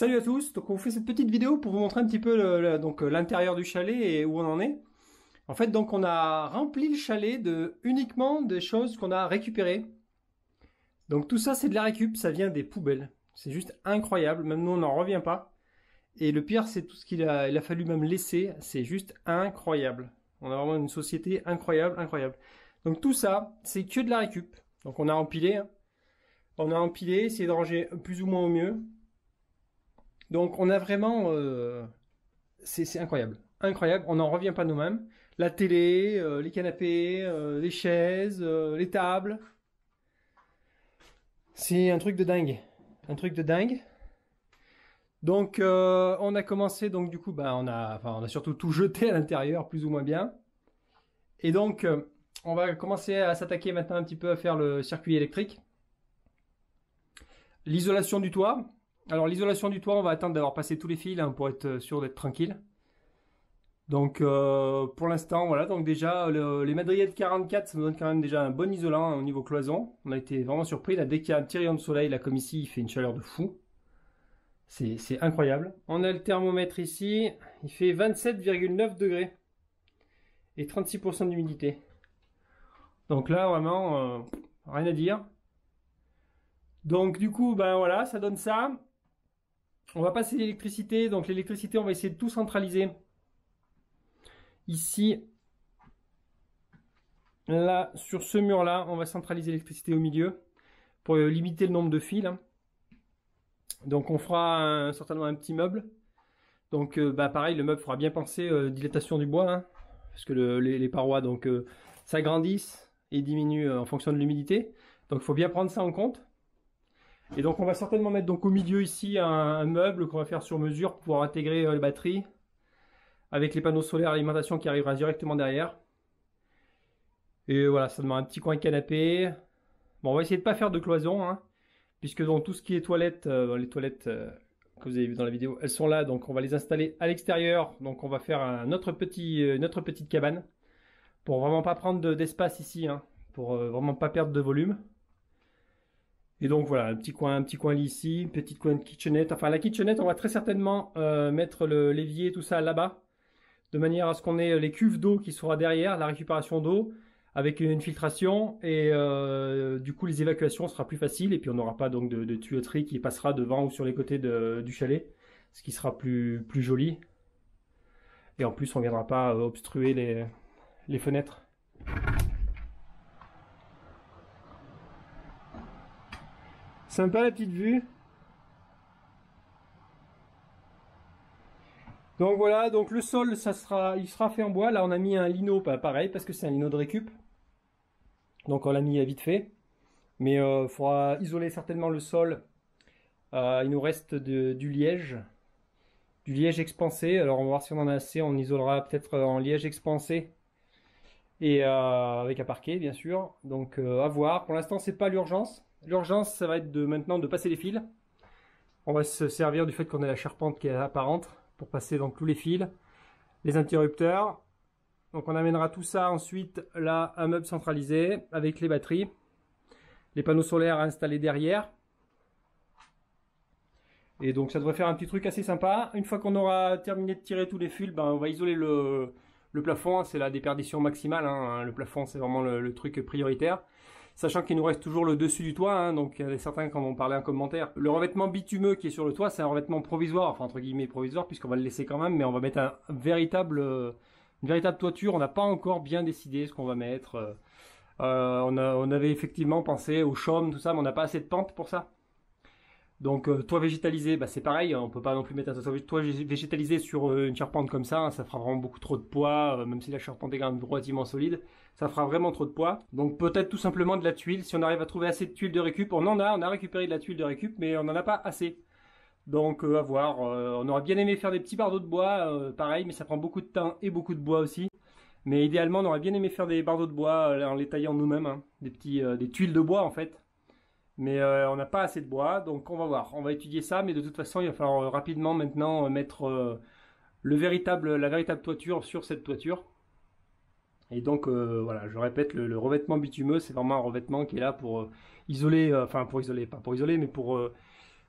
Salut à tous, donc on fait cette petite vidéo pour vous montrer un petit peu l'intérieur du chalet et où on en est. En fait, donc on a rempli le chalet uniquement des choses qu'on a récupérées. Donc tout ça c'est de la récup, ça vient des poubelles. C'est juste incroyable, même nous on n'en revient pas. Et le pire c'est tout ce il a fallu même laisser, c'est juste incroyable. On a vraiment une société incroyable. Donc tout ça c'est que de la récup. Donc on a empilé, hein. On a empilé, essayé de ranger plus ou moins au mieux. Donc on a vraiment... c'est incroyable. Incroyable, on n'en revient pas nous-mêmes. La télé, les canapés, les chaises, les tables. C'est un truc de dingue. Un truc de dingue. Donc on a commencé, donc du coup, on a surtout tout jeté à l'intérieur, plus ou moins bien. Et donc on va commencer à s'attaquer maintenant un petit peu à faire le circuit électrique. L'isolation du toit. Alors l'isolation du toit, on va attendre d'avoir passé tous les fils pour être sûr d'être tranquille. Donc pour l'instant, voilà, donc déjà les madriers de 44, ça nous donne quand même déjà un bon isolant au niveau cloison. On a été vraiment surpris, là, dès qu'il y a un petit rayon de soleil, là comme ici, il fait une chaleur de fou. C'est incroyable. On a le thermomètre ici, il fait 27,9 degrés et 36% d'humidité. Donc là, vraiment, rien à dire. Donc du coup, voilà, ça donne ça. On va passer l'électricité, donc l'électricité, on va essayer de tout centraliser. Ici, là, sur ce mur-là, on va centraliser l'électricité au milieu pour limiter le nombre de fils. Donc on fera certainement un petit meuble. Donc pareil, le meuble fera bien penser dilatation du bois, hein, parce que les parois s'agrandissent et diminuent en fonction de l'humidité. Donc il faut bien prendre ça en compte. Et donc on va certainement mettre donc au milieu ici un meuble qu'on va faire sur mesure pour pouvoir intégrer les batteries avec les panneaux solaires, l'alimentation qui arrivera directement derrière. Et voilà, ça demande un petit coin canapé. Bon, on va essayer de pas faire de cloison, hein, puisque dans tout ce qui est toilettes, les toilettes que vous avez vu dans la vidéo, elles sont là, donc on va les installer à l'extérieur. Donc on va faire notre petite cabane pour vraiment pas prendre d'espace ici, hein, pour vraiment pas perdre de volume. Et donc voilà, un petit coin lit ici, une petite coin de kitchenette. Enfin la kitchenette, on va très certainement mettre l'évier, tout ça là-bas, de manière à ce qu'on ait les cuves d'eau qui sera derrière, la récupération d'eau, avec une filtration, et du coup les évacuations sera plus facile, et puis on n'aura pas donc de tuyauterie qui passera devant ou sur les côtés du chalet, ce qui sera plus joli. Et en plus on ne viendra pas obstruer les fenêtres. Sympa la petite vue. Donc voilà, donc le sol il sera fait en bois. Là on a mis un lino, pareil, parce que c'est un lino de récup. Donc on l'a mis vite fait. Mais il faudra isoler certainement le sol. Il nous reste du liège. Du liège expansé. Alors on va voir si on en a assez. On isolera peut-être en liège expansé. Et avec un parquet bien sûr. Donc à voir. Pour l'instant c'est pas l'urgence. L'urgence ça va être maintenant de passer les fils. On va se servir du fait qu'on a la charpente qui est apparente pour passer donc tous les fils. Les interrupteurs. Donc on amènera tout ça ensuite là, un meuble centralisé avec les batteries. Les panneaux solaires à installer derrière. Et donc ça devrait faire un petit truc assez sympa. Une fois qu'on aura terminé de tirer tous les fils, on va isoler le plafond. C'est la déperdition maximale, hein. Le plafond c'est vraiment le truc prioritaire. Sachant qu'il nous reste toujours le dessus du toit, hein. Donc il y a certains qui en ont parlé en commentaire. Le revêtement bitumeux qui est sur le toit, c'est un revêtement provisoire, enfin entre guillemets provisoire, puisqu'on va le laisser quand même, mais on va mettre une véritable toiture. On n'a pas encore bien décidé ce qu'on va mettre. On avait effectivement pensé au chaume, tout ça, mais on n'a pas assez de pente pour ça. Donc toit végétalisé, c'est pareil, on peut pas non plus mettre un toit végétalisé sur une charpente comme ça, hein, ça fera vraiment beaucoup trop de poids, même si la charpente est quand même relativement solide, ça fera vraiment trop de poids. Donc peut-être tout simplement de la tuile, si on arrive à trouver assez de tuiles de récup, on a récupéré de la tuile de récup, mais on n'en a pas assez. Donc à voir, on aurait bien aimé faire des petits bardeaux de bois, pareil, mais ça prend beaucoup de temps et beaucoup de bois aussi. Mais idéalement, on aurait bien aimé faire des bardeaux de bois en les taillant nous-mêmes, hein, des tuiles de bois en fait. Mais on n'a pas assez de bois, donc on va voir. On va étudier ça, mais de toute façon, il va falloir rapidement maintenant mettre la véritable toiture sur cette toiture. Et donc voilà, je répète, le revêtement bitumeux, c'est vraiment un revêtement qui est là pour isoler, enfin pour isoler, pas pour isoler, mais pour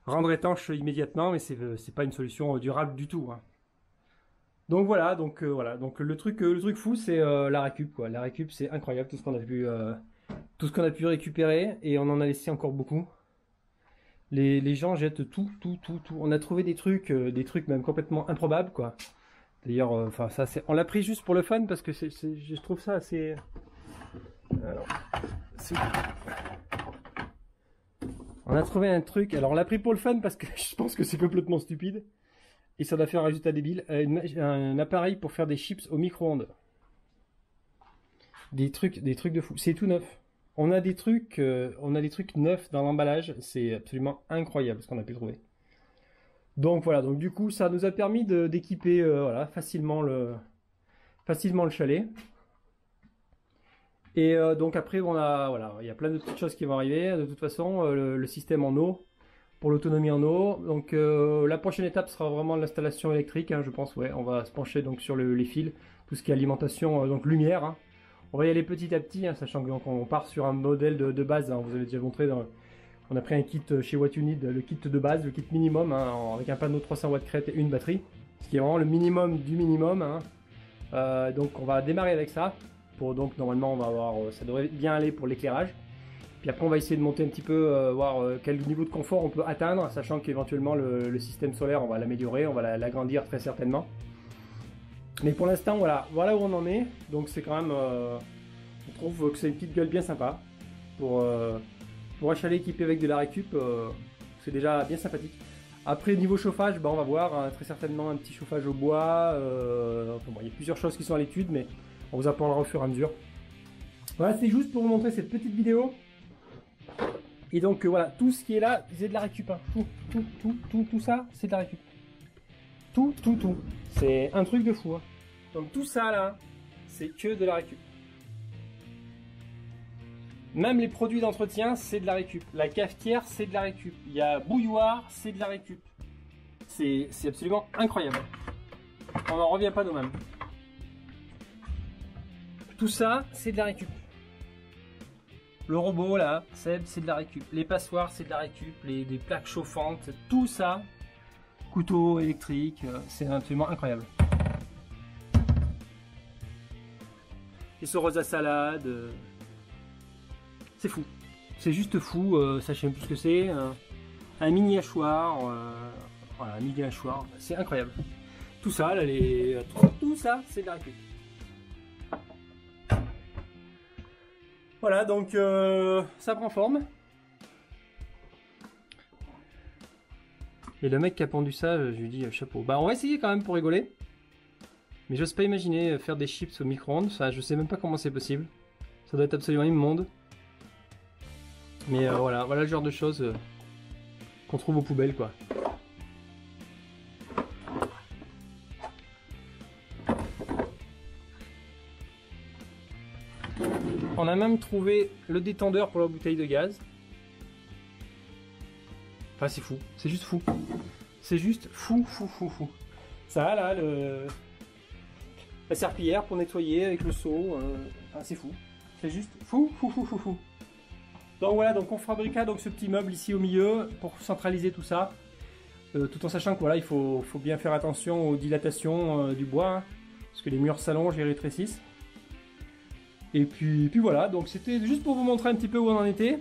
rendre étanche immédiatement, mais c'est pas une solution durable du tout, hein. Donc voilà, donc le truc fou, c'est la récup, quoi. La récup, c'est incroyable, tout ce qu'on a pu récupérer, et on en a laissé encore beaucoup. Les gens jettent tout. On a trouvé des trucs même complètement improbables, quoi. D'ailleurs, enfin ça, on l'a pris juste pour le fun parce que je trouve ça assez. Alors, on a trouvé un truc. Alors, on l'a pris pour le fun parce que je pense que c'est complètement stupide et ça doit faire un résultat débile. Un appareil pour faire des chips au micro-ondes. Des trucs de fou. C'est tout neuf. On a des trucs neufs dans l'emballage. C'est absolument incroyable ce qu'on a pu trouver. Donc voilà, donc du coup ça nous a permis d'équiper voilà, facilement le chalet. Et donc après voilà, il y a plein de petites choses qui vont arriver. De toute façon, le système en eau, pour l'autonomie en eau. Donc la prochaine étape sera vraiment l'installation électrique, hein, je pense. Ouais, on va se pencher donc sur les fils, tout ce qui est alimentation, donc lumière, hein. On va y aller petit à petit, hein, sachant qu'on part sur un modèle de base, hein, vous avez déjà montré on a pris un kit chez What You Need, le kit de base, le kit minimum, hein, avec un panneau 300 watts crête et une batterie, ce qui est vraiment le minimum du minimum, hein. Donc on va démarrer avec ça. Donc normalement on va avoir, ça devrait bien aller pour l'éclairage. Puis après on va essayer de monter un petit peu, voir quel niveau de confort on peut atteindre, sachant qu'éventuellement le système solaire on va l'améliorer, on va l'agrandir très certainement. Mais pour l'instant voilà où on en est. Donc c'est quand même, on trouve que c'est une petite gueule bien sympa pour un chalet équipé avec de la récup, c'est déjà bien sympathique. Après niveau chauffage, on va voir, hein, très certainement un petit chauffage au bois. Enfin, il y a plusieurs choses qui sont à l'étude, mais on vous apprendra au fur et à mesure. Voilà, c'est juste pour vous montrer cette petite vidéo. Et donc voilà, tout ce qui est là, c'est de la récup, hein. Tout ça, c'est de la récup. Tout. C'est un truc de fou, hein. Donc tout ça là, c'est que de la récup. Même les produits d'entretien, c'est de la récup. La cafetière, c'est de la récup. Il y a bouilloire, c'est de la récup. C'est absolument incroyable. On n'en revient pas nous-mêmes. Tout ça, c'est de la récup. Le robot là, c'est de la récup. Les passoires, c'est de la récup. Les plaques chauffantes, tout ça. Couteau électrique, c'est absolument incroyable. Les sauroses à salade. C'est fou, c'est juste fou, ça je sais même plus ce que c'est, un mini hachoir, voilà, un mini hachoir, c'est incroyable. Tout ça, là, tout ça, c'est de la récup. Voilà, donc ça prend forme. Et le mec qui a pendu ça, je lui dis chapeau. Bah on va essayer quand même pour rigoler. Mais j'ose pas imaginer faire des chips au micro-ondes, ça je sais même pas comment c'est possible. Ça doit être absolument immonde. Mais voilà le genre de choses qu'on trouve aux poubelles, quoi. On a même trouvé le détendeur pour la bouteille de gaz. Enfin c'est fou, c'est juste fou. C'est juste fou. Ça là, la serpillière pour nettoyer avec le seau, c'est fou. C'est juste fou. Donc voilà, donc on fabriqua donc ce petit meuble ici au milieu pour centraliser tout ça, tout en sachant que voilà, il faut bien faire attention aux dilatations du bois, hein, parce que les murs s'allongent et rétrécissent. Et puis voilà, donc c'était juste pour vous montrer un petit peu où on en était.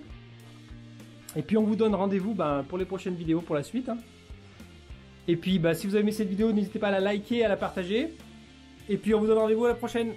Et puis on vous donne rendez-vous pour les prochaines vidéos pour la suite, hein. Et puis si vous avez aimé cette vidéo, n'hésitez pas à la liker, à la partager. Et puis on vous donne rendez-vous à la prochaine.